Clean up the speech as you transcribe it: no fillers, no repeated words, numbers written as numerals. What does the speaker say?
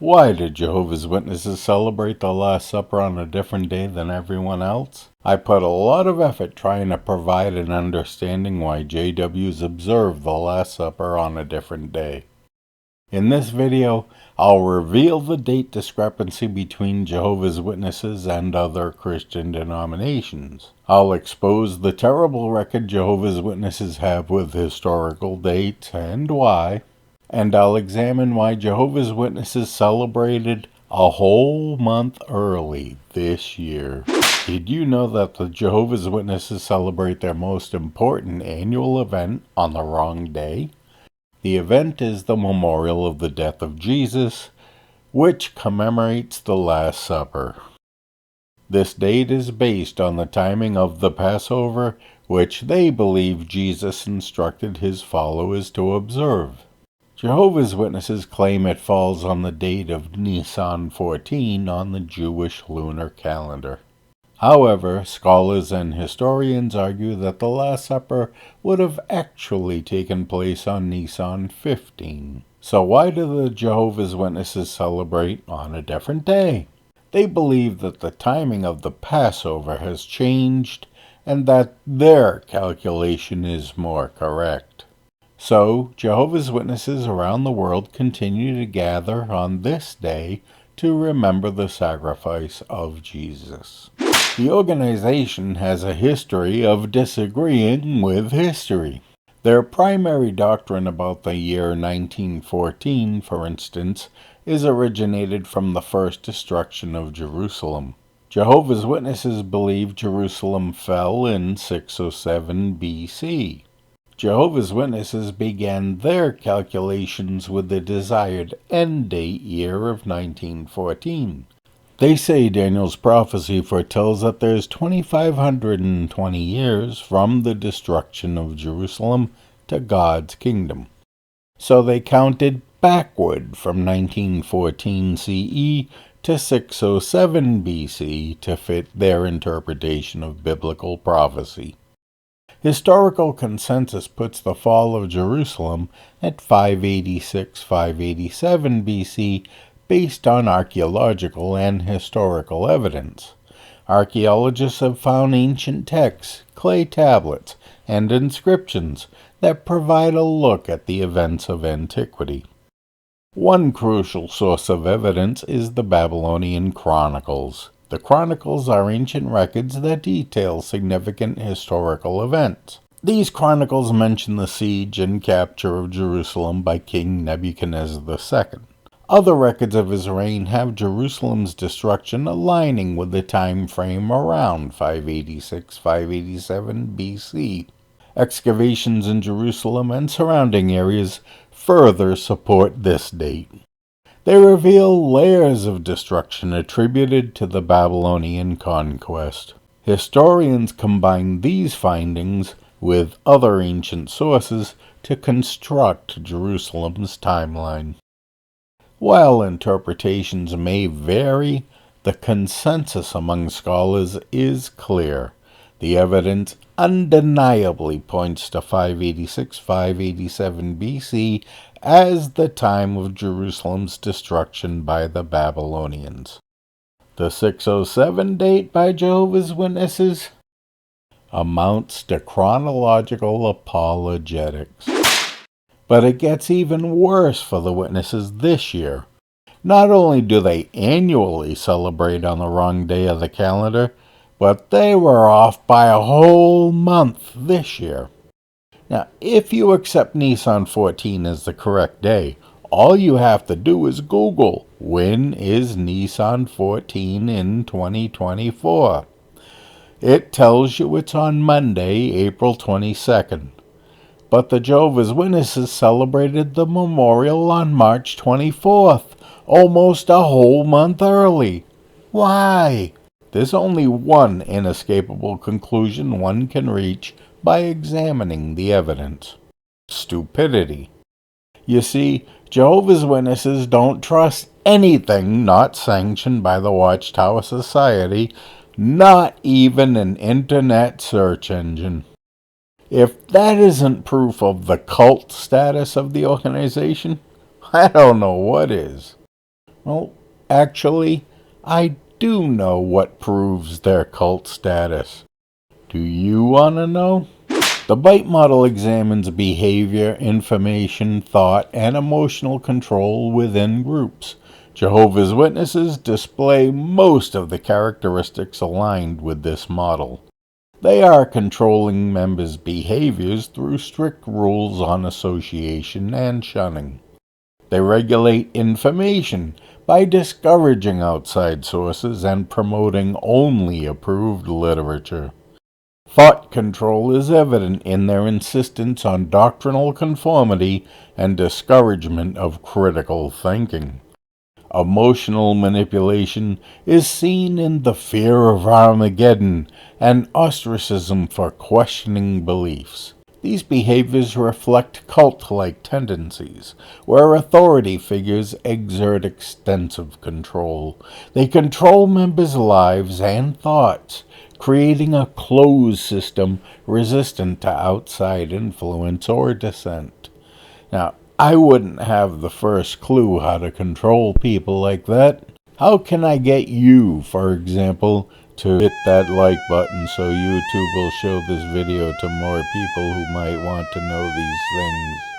Why did Jehovah's Witnesses celebrate the Last Supper on a different day than everyone else? I put a lot of effort trying to provide an understanding why JWs observe the Last Supper on a different day. In this video, I'll reveal the date discrepancy between Jehovah's Witnesses and other Christian denominations. I'll expose the terrible record Jehovah's Witnesses have with historical dates and why. And I'll examine why Jehovah's Witnesses celebrated a whole month early this year. Did you know that the Jehovah's Witnesses celebrate their most important annual event on the wrong day? The event is the memorial of the death of Jesus, which commemorates the Last Supper. This date is based on the timing of the Passover, which they believe Jesus instructed his followers to observe. Jehovah's Witnesses claim it falls on the date of Nisan 14 on the Jewish lunar calendar. However, scholars and historians argue that the Last Supper would have actually taken place on Nisan 15. So why do the Jehovah's Witnesses celebrate on a different day? They believe that the timing of the Passover has changed and that their calculation is more correct. So, Jehovah's Witnesses around the world continue to gather on this day to remember the sacrifice of Jesus. The organization has a history of disagreeing with history. Their primary doctrine about the year 1914, for instance, is originated from the first destruction of Jerusalem. Jehovah's Witnesses believe Jerusalem fell in 607 BC. Jehovah's Witnesses began their calculations with the desired end date year of 1914. They say Daniel's prophecy foretells that there's 2,520 years from the destruction of Jerusalem to God's kingdom. So they counted backward from 1914 CE to 607 BC to fit their interpretation of biblical prophecy. Historical consensus puts the fall of Jerusalem at 586-587 BC based on archaeological and historical evidence. Archaeologists have found ancient texts, clay tablets, and inscriptions that provide a look at the events of antiquity. One crucial source of evidence is the Babylonian Chronicles. The Chronicles are ancient records that detail significant historical events. These chronicles mention the siege and capture of Jerusalem by King Nebuchadnezzar II. Other records of his reign have Jerusalem's destruction aligning with the time frame around 586-587 BC. Excavations in Jerusalem and surrounding areas further support this date. They reveal layers of destruction attributed to the Babylonian conquest. Historians combine these findings with other ancient sources to construct Jerusalem's timeline. While interpretations may vary, the consensus among scholars is clear. The evidence undeniably points to 586-587 BC as the time of Jerusalem's destruction by the Babylonians. The 607 date by Jehovah's Witnesses amounts to chronological apologetics. But it gets even worse for the witnesses this year. Not only do they annually celebrate on the wrong day of the calendar, but they were off by a whole month this year. Now, if you accept Nisan 14 as the correct day, all you have to do is Google, when is Nisan 14 in 2024? It tells you it's on Monday, April 22nd. But the Jehovah's Witnesses celebrated the memorial on March 24th, almost a whole month early. Why? There's only one inescapable conclusion one can reach by examining the evidence: stupidity. You see, Jehovah's Witnesses don't trust anything not sanctioned by the Watchtower Society, not even an internet search engine. If that isn't proof of the cult status of the organization, I don't know what is. Well, actually, I do know what proves their cult status. Do you want to know? The BITE model examines behavior, information, thought, and emotional control within groups. Jehovah's Witnesses display most of the characteristics aligned with this model. They are controlling members' behaviors through strict rules on association and shunning. They regulate information by discouraging outside sources and promoting only approved literature. Thought control is evident in their insistence on doctrinal conformity and discouragement of critical thinking. Emotional manipulation is seen in the fear of Armageddon and ostracism for questioning beliefs. These behaviors reflect cult-like tendencies, where authority figures exert extensive control. They control members' lives and thoughts, creating a closed system resistant to outside influence or dissent. Now, I wouldn't have the first clue how to control people like that. How can I get you, for example, to hit that like button so YouTube will show this video to more people who might want to know these things?